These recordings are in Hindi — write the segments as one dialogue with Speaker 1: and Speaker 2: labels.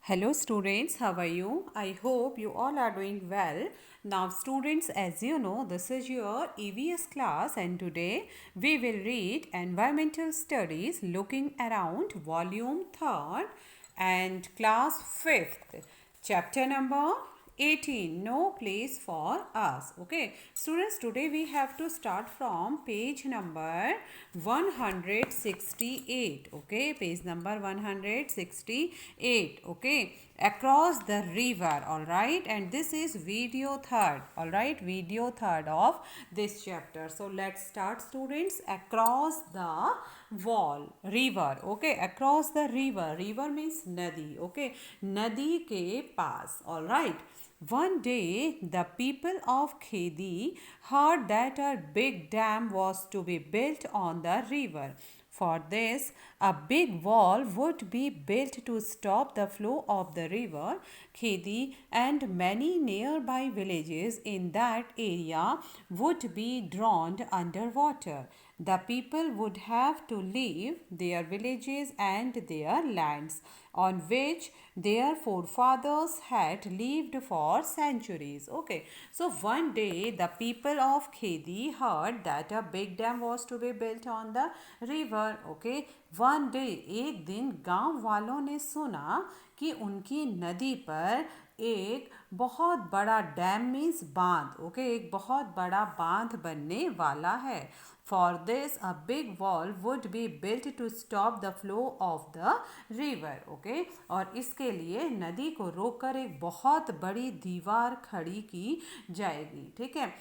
Speaker 1: Hello students, how are you? I hope you all are doing well. Now students, as you know, this is your EVS class and today we will read Environmental Studies looking around volume 3rd and class 5th. Chapter number 18, no place for us. Okay, students, today we have to start from page number 168. Okay, page number 168. Okay, across the river. All right, and this is video third. All right, video third of this chapter. So let's start, students. Across the wall, river. Okay, across the river. River means nadi. Okay, nadi ke paas. All right. One day, the people of Khedi heard that a big dam was to be built on the river. For this, a big wall would be built to stop the flow of the river. Khedi and many nearby villages in that area would be drowned underwater. The people would have to leave their villages and their lands on which their forefathers had lived for centuries. Okay, so one day the people of Khedi heard that a big dam was to be built on the river. Okay, one day एक दिन गांव वालों ने सुना कि उनकी नदी पर एक बहुत बड़ा डैम मीन्स बांध ओके एक बहुत बड़ा बांध बनने वाला है. For this a big wall would be built to stop the flow of the river. Okay, और इसके लिए नदी को रोककर एक बहुत बड़ी दीवार खड़ी की जाएगी. ठीक है,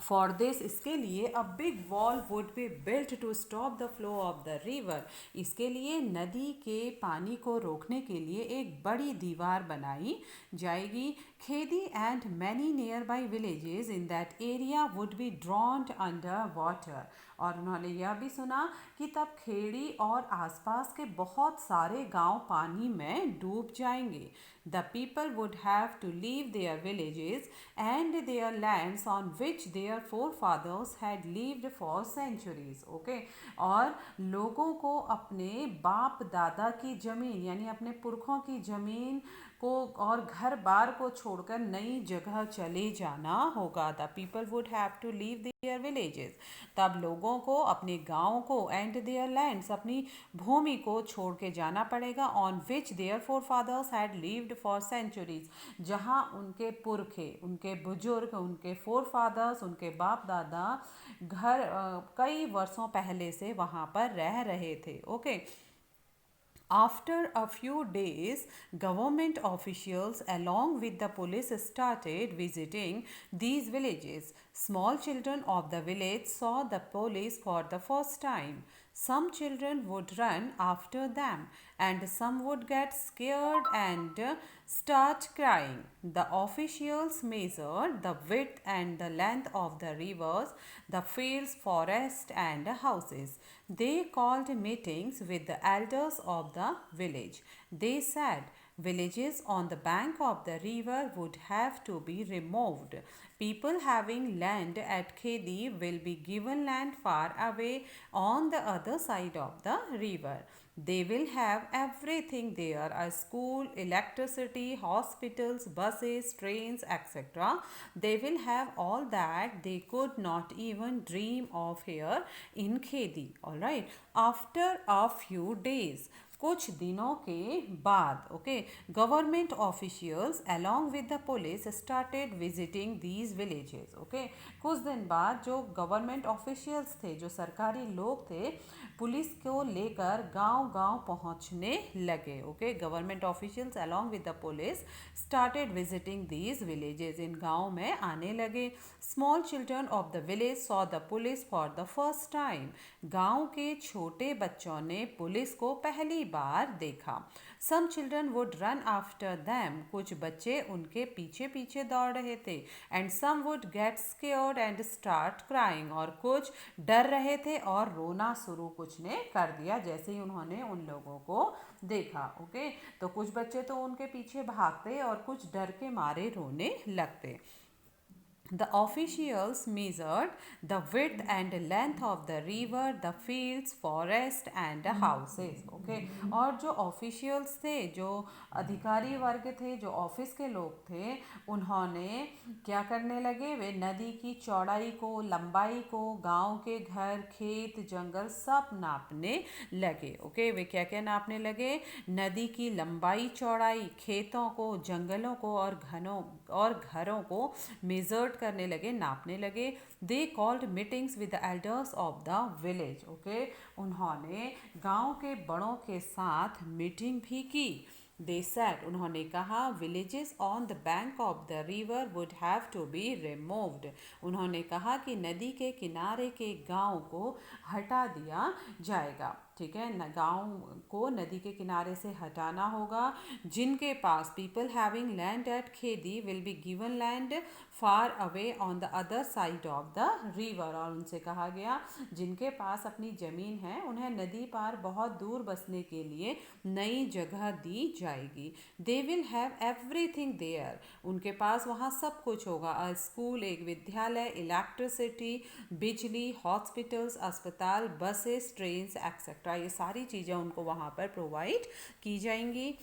Speaker 1: फॉर दिस इसके लिए a big wall would be built to stop the flow of the river. इसके लिए नदी के पानी को रोकने के लिए एक बड़ी दीवार बनाई जाएगी. Khedi and many nearby villages in that area would be drowned under water. और उन्होंने यह भी सुना कि तब खेड़ी और आसपास के बहुत सारे गांव पानी में डूब जाएंगे. The people would have to leave their villages and their lands on which their forefathers had lived for centuries. Okay, और लोगों को अपने बाप दादा की ज़मीन यानी अपने पुरखों की ज़मीन को और घर बार को छोड़कर नई जगह चले जाना होगा. The people would have to leave their villages. तब लोगों को अपने गाँव को एंड देयर लैंड्स अपनी भूमि को छोड़ के जाना पड़ेगा. On which their forefathers had lived for centuries, जहाँ उनके पुरखे उनके बुजुर्ग उनके फोर फादर्स उनके बाप दादा कई वर्षों पहले से वहाँ पर रह रहे थे. Okay, after a few days, government officials along with the police started visiting these villages. Small children of the village saw the police for the first time. Some children would run after them, and some would get scared and start crying. The officials measured the width and the length of the rivers, the fields, forests, and houses. They called meetings with the elders of the village. They said villages on the bank of the river would have to be removed. People having land at Khedi will be given land far away on the other side of the river. They will have everything there: a school, electricity, hospitals, buses, trains, etc. They will have all that they could not even dream of here in Khedi. Alright, after a few days, कुछ दिनों के बाद okay government officials along with the police started visiting these villages. Okay, कुछ दिन बाद जो गवर्नमेंट ऑफिशियल्स थे, जो सरकारी लोग थे, पुलिस को लेकर गांव-गांव पहुंचने लगे. Okay, government officials along with the police started visiting these villages. इन गांव में आने लगे. Small children of the village saw the police for the first time. गांव के छोटे बच्चों ने पुलिस को पहली बार देखा. Some children would run after them. कुछ बच्चे उनके पीछे पीछे दौड़ रहे थे. And some would get scared and start crying. और कुछ डर रहे थे और रोना शुरू कुछ ने कर दिया जैसे ही उन्होंने उन लोगों को देखा. ओके, तो कुछ बच्चे तो उनके पीछे भागते और कुछ डर के मारे रोने लगते. The officials measured the width and length of the river, the fields, forest and the houses. Okay. और जो officials थे, जो अधिकारी वर्ग थे, जो ऑफिस के लोग थे, उन्होंने क्या करने लगे, वे नदी की चौड़ाई को, लंबाई को, गांव के घर, खेत, जंगल सब नापने लगे. ओके. वे क्या क्या नापने लगे, नदी की लंबाई चौड़ाई, खेतों को, जंगलों को और घरों को मेजर्ड करने लगे, नापने लगे. They called meetings with the elders of the village. Okay. उन्होंने गांव के बड़ों के साथ मीटिंग भी की. दे सेड, उन्होंने कहा, villages on the bank of the river would have to be removed. उन्होंने कहा कि नदी के किनारे के गांव को हटा दिया जाएगा. ठीक है, न गाँव को नदी के किनारे से हटाना होगा. जिनके पास people having land at Khedi will be given land far away on the other side of the river. और उनसे कहा गया जिनके पास अपनी ज़मीन है उन्हें नदी पार बहुत दूर बसने के लिए नई जगह दी जाएगी. They will have everything there. उनके पास वहाँ सब कुछ होगा. अ स्कूल, एक विद्यालय, इलेक्ट्रिसिटी, बिजली, हॉस्पिटल्स, अस्पताल, बसेस, ट्रेन्स एक्सेट्रा. ये सारी चीज़ें उनको वहाँ पर प्रोवाइड की जाएंगी.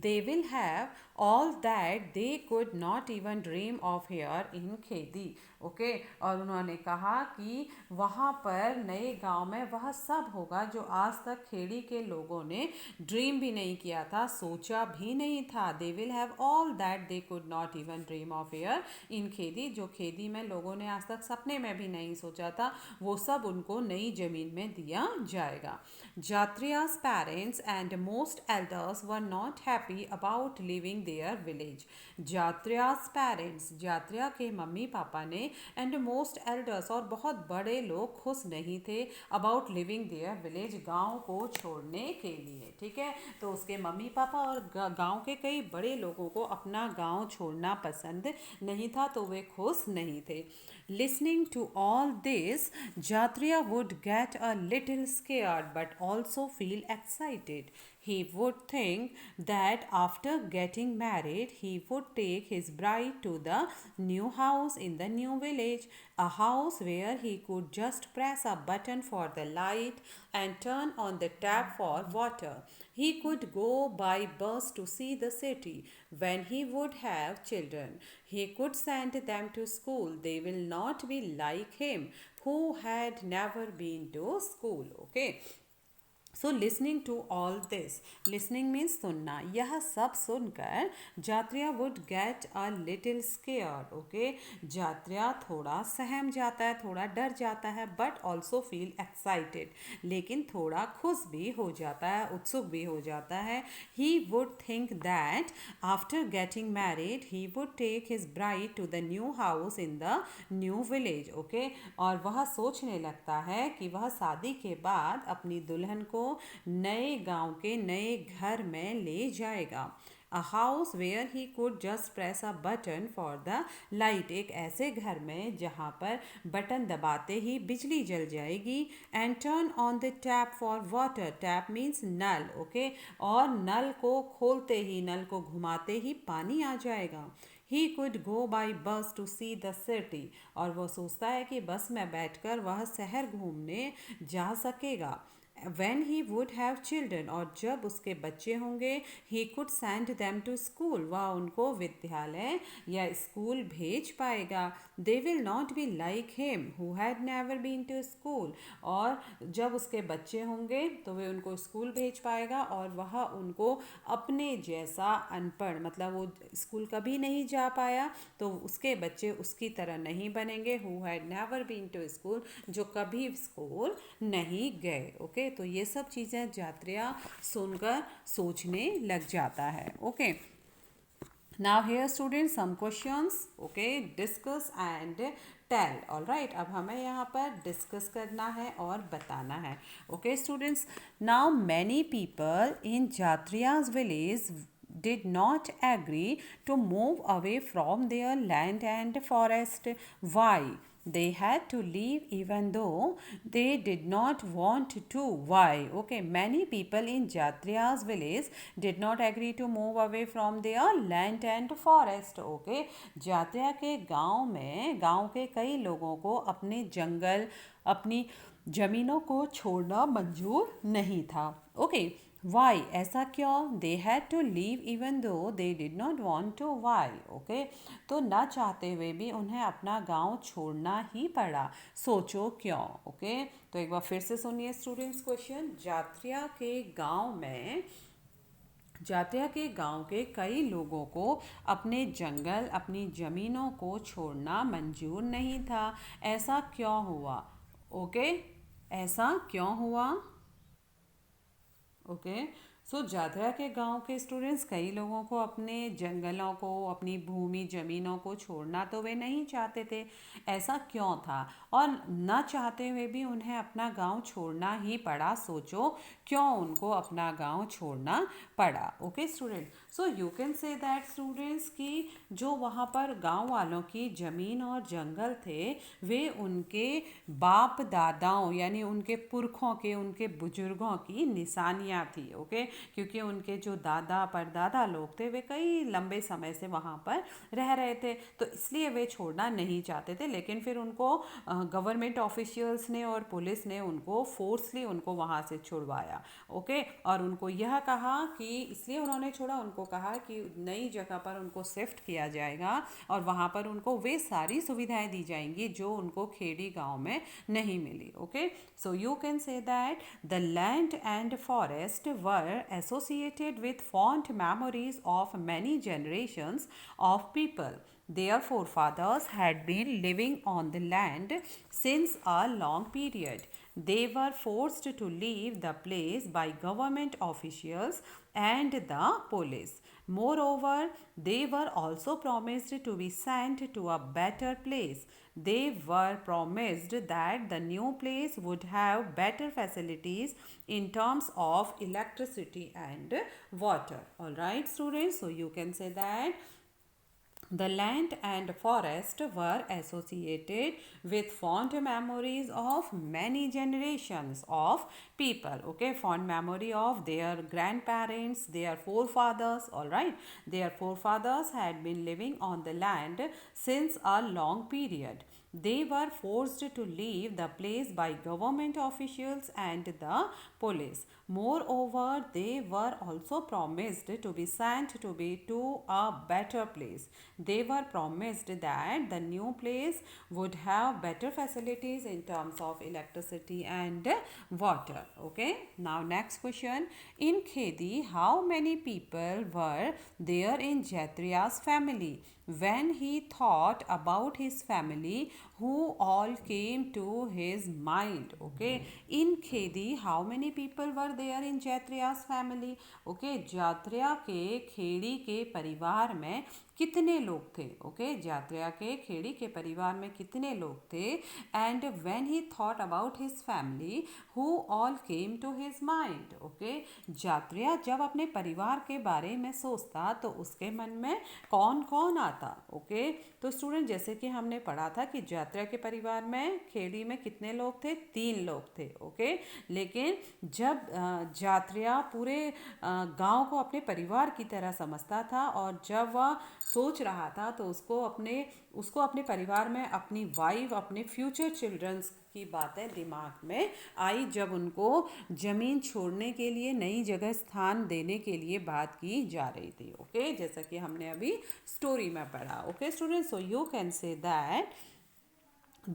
Speaker 1: They will have all that they could not even dream of here in Khedi. Okay. और उन्होंने कहा कि वहाँ पर नए गांव में वह सब होगा जो आज तक खेड़ी के लोगों ने ड्रीम भी नहीं किया था, सोचा भी नहीं था. They will have all that they could not even dream of here in Khedi. जो खेदी में लोगों ने आज तक सपने में भी नहीं सोचा था, वो सब उनको नई ज़मीन में दिया जाएगा. जात्रिया's parents and most elders were not happy about leaving their village. जात्रिया's parents, जात्रिया के मम्मी पापा ने, एंड मोस्ट एल्डर्स, और बहुत बड़े लोग खुश नहीं थे, अबाउट लिविंग देयर विलेज, गांव को छोड़ने के लिए. ठीक है, तो उसके मम्मी पापा और गांव के कई बड़े लोगों को अपना गांव छोड़ना पसंद नहीं था, तो वे खुश नहीं थे. Listening to all this, Jatriya would get a little scared but also feel excited. He would think that after getting married, he would take his bride to the new house in the new village, a house where he could just press a button for the light and turn on the tap for water. He could go by bus to see the city. When he would have children, he could send them to school. They will not be like him, who had never been to school. Okay. So listening to all this, listening means सुनना, यह सब सुनकर Jatriya would get a little scared. Okay. Jatriya थोड़ा सहम जाता है, थोड़ा डर जाता है, बट ऑल्सो फील एक्साइटेड, लेकिन थोड़ा खुश भी हो जाता है, उत्सुक भी हो जाता है. He would think that after getting married he would take his bride to the new house in the new village. Okay. और वह सोचने लगता है कि वह शादी के बाद अपनी दुल्हन को नए गांव के नए घर में ले जाएगा. A house where he could just press a button for the light, एक ऐसे घर में जहाँ पर बटन दबाते ही बिजली जल जाएगी. And turn on the tap for water, tap means नल. ओके. और नल को खोलते ही, नल को घुमाते ही पानी आ जाएगा. He could go by bus to see the city, और वह सोचता है कि बस में बैठकर वह शहर घूमने जा सकेगा. when he would have children, और जब उसके बच्चे होंगे, he could send them to school, वह उनको विद्यालय या स्कूल भेज पाएगा. they will not be like him who had never been to school, और जब उसके बच्चे होंगे तो वे उनको स्कूल भेज पाएगा, और वह उनको अपने जैसा अनपढ़, मतलब वो स्कूल कभी नहीं जा पाया, तो उसके बच्चे उसकी तरह नहीं बनेंगे. who had never been to school, जो कभी स्कूल नहीं गए. ओके. तो ये सब चीज़ें जात्रिया सुनकर सोचने लग जाता है. Okay. Now here student some questions. Okay. Discuss and tell. All right. अब हमें यहाँ पर डिस्कस करना है और बताना है. Okay students. Now many people in Jatriya's village did not agree to move away from their land and forest. Why? they had to leave even though they did not want to. Why? Okay, many people in Jatriya's village did not agree to move away from their land and forest. Okay, जात्रिया के गांव में गांव के कई लोगों को अपने जंगल अपनी ज़मीनों को छोड़ना मंजूर नहीं था. ओके, वाई, ऐसा क्यों? They had to leave even though they did not want to. Why? Okay, तो ना चाहते हुए भी उन्हें अपना गांव छोड़ना ही पड़ा. सोचो क्यों. ओके, तो एक बार फिर से सुनिए स्टूडेंट्स क्वेश्चन. जात्रिया के गांव के कई लोगों को अपने जंगल अपनी ज़मीनों को छोड़ना मंजूर नहीं था. ऐसा क्यों हुआ? ओके, ऐसा क्यों हुआ? ओके, सो जात्रा के गांव के स्टूडेंट्स कई लोगों को अपने जंगलों को अपनी भूमि ज़मीनों को छोड़ना तो वे नहीं चाहते थे. ऐसा क्यों था? और न चाहते हुए भी उन्हें अपना गांव छोड़ना ही पड़ा. सोचो क्यों उनको अपना गांव छोड़ना पड़ा. Okay student, so you can say that students कि जो वहाँ पर गांव वालों की ज़मीन और जंगल थे वे उनके बाप दादाओं यानी उनके पुरखों के उनके बुजुर्गों की निशानियाँ थी. ओके, क्योंकि उनके जो दादा परदादा लोग थे वे कई लंबे समय से वहाँ पर रह रहे थे तो इसलिए वे छोड़ना नहीं चाहते थे. लेकिन फिर उनको गवर्नमेंट ऑफिशियल्स ने और पुलिस ने उनको फोर्सली उनको वहाँ से छुड़वाया. ओके, और उनको यह कहा कि इसलिए उन्होंने छोड़ा, उनको कहा कि नई जगह पर उनको शिफ्ट किया जाएगा और वहाँ पर उनको वे सारी सुविधाएं दी जाएंगी जो उनको खेड़ी गांव में नहीं मिली. Okay, so you can say that the land and forest were associated with fond memories of many generations of people. Their forefathers had been living on the land since a long period. They were forced to leave the place by government officials and the police. Moreover, they were also promised to be sent to a better place. They were promised that the new place would have better facilities in terms of electricity and water. All right, students. So you can say that the land and forest were associated with fond memories of many generations of people. Okay, fond memory of their grandparents, their forefathers. All right, their forefathers had been living on the land since a long period. They were forced to leave the place by government officials and the police. Moreover, they were also promised to be sent to a better place. They were promised that the new place would have better facilities in terms of electricity and water. Okay, now next question. In Khedi, how many people were there in Jatriya's family? When he thought about his family, who all came to his mind? Okay, in Khedi, how many people were there in Jatriya's family? Okay, जात्रिया के खेड़ी के परिवार में कितने लोग थे. ओके, जात्रिया के खेड़ी के परिवार में कितने लोग थे. And when he thought about his family who all came to his mind. Okay, Jatriya जब अपने परिवार के बारे में सोचता तो उसके मन में कौन कौन आता. ओके, तो स्टूडेंट जैसे कि हमने पढ़ा था कि जात्रिया के परिवार में खेड़ी में कितने लोग थे? 3 लोग थे. ओके, लेकिन जब जात्रिया पूरे गांव को अपने परिवार की तरह समझता था और जब वह सोच रहा था तो उसको अपने परिवार में अपनी वाइफ अपने फ्यूचर चिल्ड्रंस की बातें दिमाग में आई जब उनको ज़मीन छोड़ने के लिए नई जगह स्थान देने के लिए बात की जा रही थी. ओके, जैसा कि हमने अभी स्टोरी में पढ़ा. Okay student, so you can say that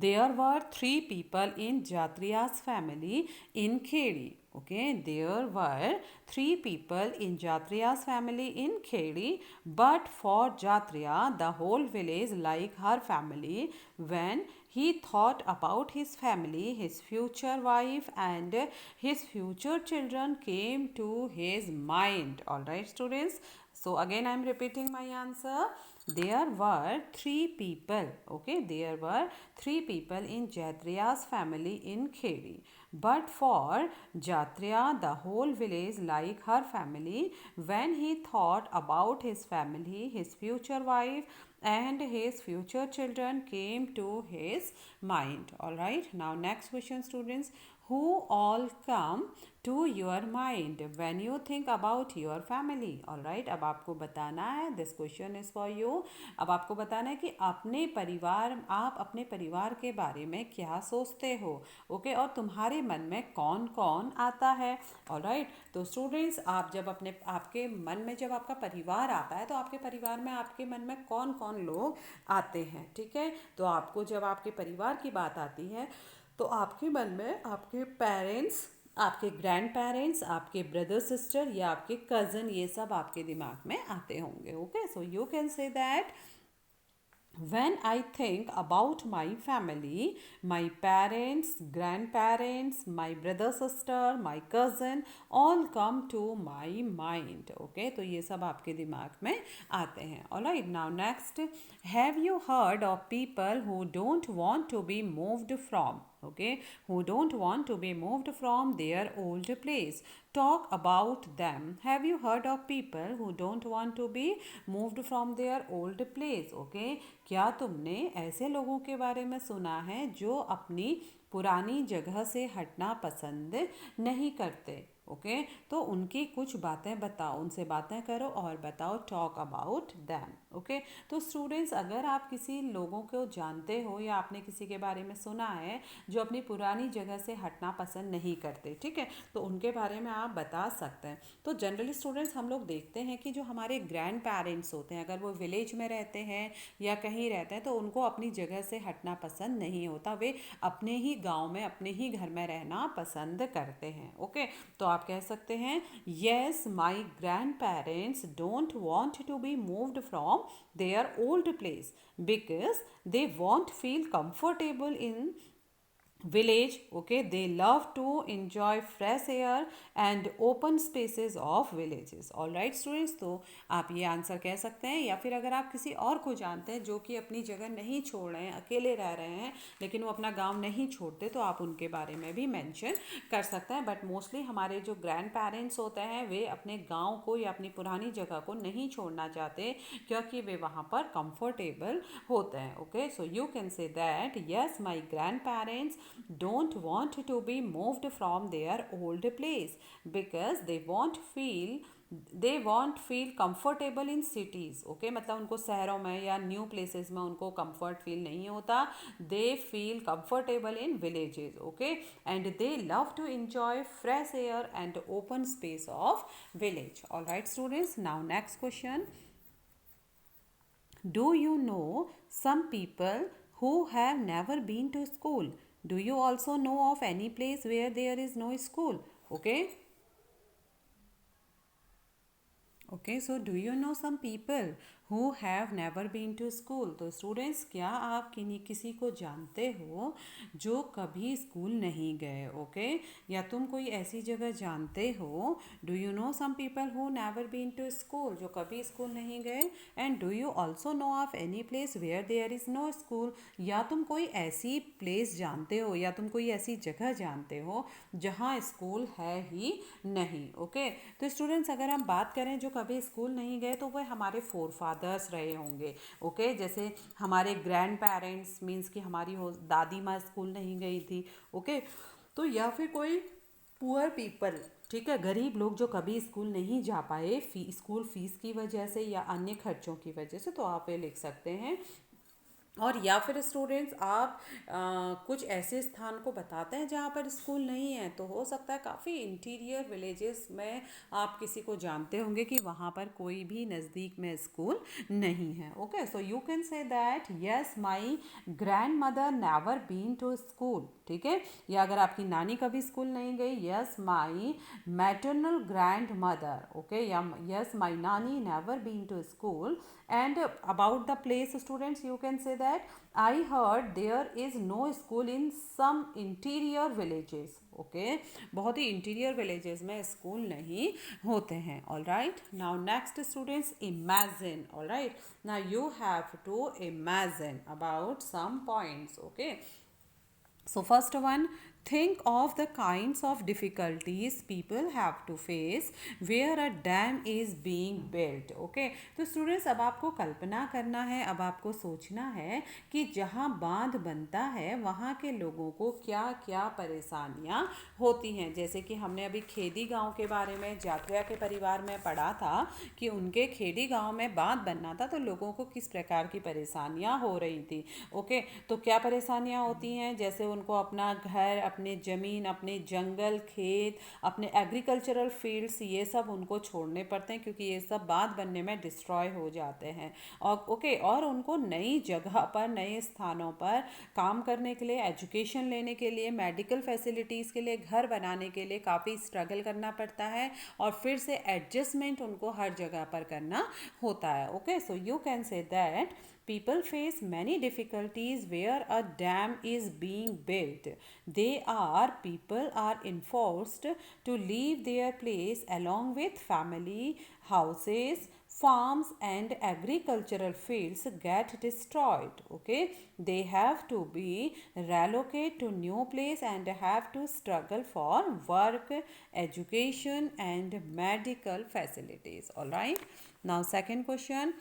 Speaker 1: there were 3 people in Jatriya's family in Khedi. Okay, there were 3 people in Jatriya's family in Khedi, but for Jatriya, the whole village like her family. When he thought about his family, his future wife and his future children came to his mind. All right, students. So again I am repeating my answer. There were three people. Okay, there were three people in Jatriya's family in Kheri. But for Jatriya, the whole village like her family. When he thought about his family, his future wife and his future children came to his mind. All right, now next question, students. Who all come to your mind when you think about your family? All right, अब आपको बताना है, this question is for you. अब आपको बताना है कि आप अपने परिवार के बारे में क्या सोचते हो. ओके, और तुम्हारे मन में कौन कौन आता है. ऑल राइट, तो स्टूडेंट्स आप जब आपके मन में जब आपका परिवार आता है तो आपके परिवार में आपके मन में कौन कौन लोग आते हैं. ठीक है, तो आपको जब आपके परिवार की बात आती है तो आपके मन में आपके पेरेंट्स, आपके ग्रैंड पेरेंट्स, आपके ब्रदर सिस्टर या आपके कज़न, ये सब आपके दिमाग में आते होंगे. Okay, so you can say that when I think about my family, my parents, grandparents, my brother sister, my cousin, all come to my mind. Okay, तो ये सब आपके दिमाग में आते हैं. Alright, now next, have you heard of people who don't want to be moved from? Okay, who don't want to be moved from their old place? Talk about them. Have you heard of people who don't want to be moved from their old place? Okay, क्या तुमने ऐसे लोगों के बारे में सुना है जो अपनी पुरानी जगह से हटना पसंद नहीं करते. ओके, तो उनकी कुछ बातें बताओ, उनसे बातें करो और बताओ. Talk about them. ओके, तो स्टूडेंट्स अगर आप किसी लोगों को जानते हो या आपने किसी के बारे में सुना है जो अपनी पुरानी जगह से हटना पसंद नहीं करते, ठीक है, तो उनके बारे में आप बता सकते हैं. तो जनरली स्टूडेंट्स हम लोग देखते हैं कि जो हमारे ग्रैंड पेरेंट्स होते हैं, अगर वो विलेज में रहते हैं या कहीं रहते हैं तो उनको अपनी जगह से हटना पसंद नहीं होता. वे अपने ही गाँव में, अपने ही घर में रहना पसंद करते हैं. ओके, तो आप कह सकते हैं yes my grandparents don't want to be moved from their old place because they won't feel comfortable in village. Okay, they love to enjoy fresh air and open spaces of villages. all right students, तो आप ये आंसर कह सकते हैं. या फिर अगर आप किसी और को जानते हैं जो कि अपनी जगह नहीं छोड़ रहे हैं, अकेले रह रहे हैं लेकिन वो अपना गांव नहीं छोड़ते, तो आप उनके बारे में भी मेंशन कर सकते हैं. बट मोस्टली हमारे जो ग्रैंड पेरेंट्स होते हैं वे अपने गाँव को या अपनी पुरानी जगह को नहीं छोड़ना चाहते क्योंकि वे वहाँ पर कंफर्टेबल होते हैं. Okay, so you can say that yes my grand parents don't want to be moved from their old place because they won't feel comfortable in cities. Okay, मतलब उनको शहरों में या न्यू प्लेसेस में उनको comfort feel नहीं होता. they feel comfortable in villages. Okay, and they love to enjoy fresh air and open space of village. all right students, now next question. Do you know some people who have never been to school? Do you also know of any place where there is no school? Okay, so do you know some people who have never been to school? तो स्टूडेंट्स क्या आप किसी को जानते हो जो कभी स्कूल नहीं गए. ओके, या तुम कोई ऐसी जगह जानते हो. Do you know some people who never been to school, जो कभी स्कूल नहीं गए. And do you also know of any place where there is no school, या तुम कोई ऐसी प्लेस जानते हो या तुम कोई ऐसी जगह जानते हो जहाँ स्कूल है ही नहीं. ओके, तो स्टूडेंट्स अगर हम बात करें जो कभी स्कूल नहीं गए तो वह हमारे फोर फादर्स रहे होंगे. ओके, जैसे हमारे ग्रैंड पेरेंट्स मीन्स कि हमारी दादी माँ स्कूल नहीं गई थी. ओके, तो या फिर कोई पुअर पीपल, ठीक है, गरीब लोग जो कभी स्कूल नहीं जा पाए स्कूल फीस की वजह से या अन्य खर्चों की वजह से, तो आप ये लिख सकते हैं. और या फिर स्टूडेंट्स आप कुछ ऐसे स्थान को बताते हैं जहाँ पर स्कूल नहीं है. तो हो सकता है काफ़ी इंटीरियर विलेजेस में आप किसी को जानते होंगे कि वहाँ पर कोई भी नज़दीक में स्कूल नहीं है. Okay, so you can say that yes my grandmother never been to school. ठीक है। या अगर आपकी नानी कभी स्कूल नहीं गई, yes my maternal grandmother, okay, या yes my nani never been to school. And about the place, students, you can say that I heard there is no school in some interior villages. Okay, बहुत ही इंटीरियर विलेजेस में स्कूल नहीं होते हैं. All right, now next students, imagine. All right, now you have to imagine about some points. Okay, so first one, think of the kinds of difficulties people have to face where a dam is being built. Okay, तो स्टूडेंट्स अब आपको कल्पना करना है, अब आपको सोचना है कि जहाँ बांध बनता है वहाँ के लोगों को क्या क्या परेशानियाँ होती हैं. जैसे कि हमने अभी खेड़ी गांव के बारे में जात्रिया के परिवार में पढ़ा था कि उनके खेड़ी गांव में बांध बनना था तो लोगों को किस प्रकार की परेशानियाँ हो रही थी. ओके, तो क्या परेशानियाँ होती हैं, जैसे उनको अपना घर, अपने ज़मीन, अपने जंगल, खेत, अपने एग्रीकल्चरल फील्ड्स, ये सब उनको छोड़ने पड़ते हैं क्योंकि ये सब बांध बनने में डिस्ट्रॉय हो जाते हैं. और ओके, और उनको नई जगह पर, नए स्थानों पर काम करने के लिए, एजुकेशन लेने के लिए, मेडिकल फैसिलिटीज़ के लिए, घर बनाने के लिए काफ़ी स्ट्रगल करना पड़ता है और फिर से एडजस्टमेंट उनको हर जगह पर करना होता है. Okay, so you can say that people face many difficulties where a dam is being built. People are enforced to leave their place along with family, houses, farms and agricultural fields get destroyed. Okay, they have to be relocated to new place and have to struggle for work, education and medical facilities. All right, now second question,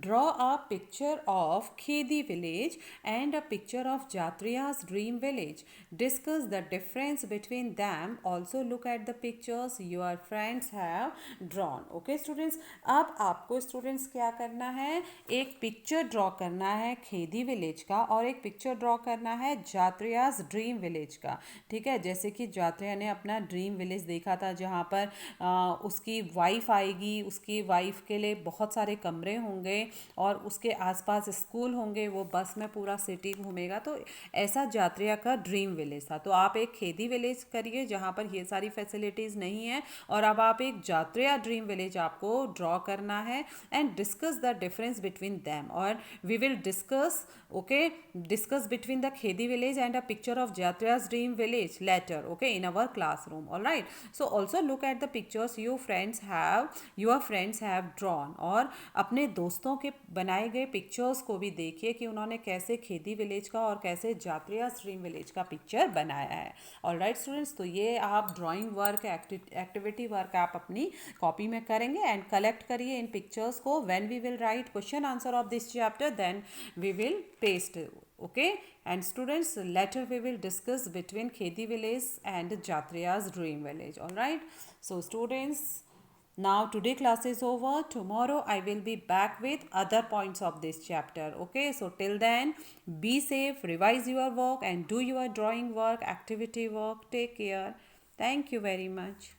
Speaker 1: draw a picture of Khedi village and a picture of Jatriya's dream village. Discuss the difference between them. Also look at the pictures your friends have drawn. Okay students, अब आपको स्टूडेंट्स क्या करना है, एक पिक्चर ड्रॉ करना है खेदी विलेज का और एक पिक्चर ड्रॉ करना है जात्रियाज ड्रीम विलेज का. ठीक है, जैसे कि जात्रिया ने अपना ड्रीम विलेज देखा था जहाँ पर उसकी वाइफ आएगी, उसकी वाइफ के लिए बहुत सारे कमरे होंगे और उसके आसपास स्कूल होंगे, वो बस में पूरा सिटी घूमेगा. तो ऐसा जात्रिया का ड्रीम विलेज था. तो आप एक खेदी विलेज करिए जहाँ पर ये सारी फैसिलिटीज़ नहीं है और अब आप एक जात्रिया ड्रीम विलेज आपको ड्रॉ करना है and discuss the difference between them. और we will discuss, okay, discuss between the Khedi village and a picture of Jatriya's dream village later, okay, in our classroom. All right, so also look at the pictures your friends have drawn. और अपने दोस्तों के बनाए गए पिक्चर्स को भी देखिए कि उन्होंने कैसे खेदी विलेज का और कैसे जात्रिया ड्रीम विलेज का पिक्चर बनाया है. ऑल राइट स्टूडेंट्स, तो ये आप ड्राइंग वर्क, एक्टिविटी वर्क आप अपनी कॉपी में करेंगे एंड कलेक्ट करिए इन पिक्चर्स को. When we will write question answer of this chapter then we will paste. Okay, and students, later we will discuss between Khedi village and Jatriya's dream village. All right, so students, now today class is over. Tomorrow I will be back with other points of this chapter. Okay, so till then be safe, revise your work and do your drawing work, activity work. Take care. Thank you very much.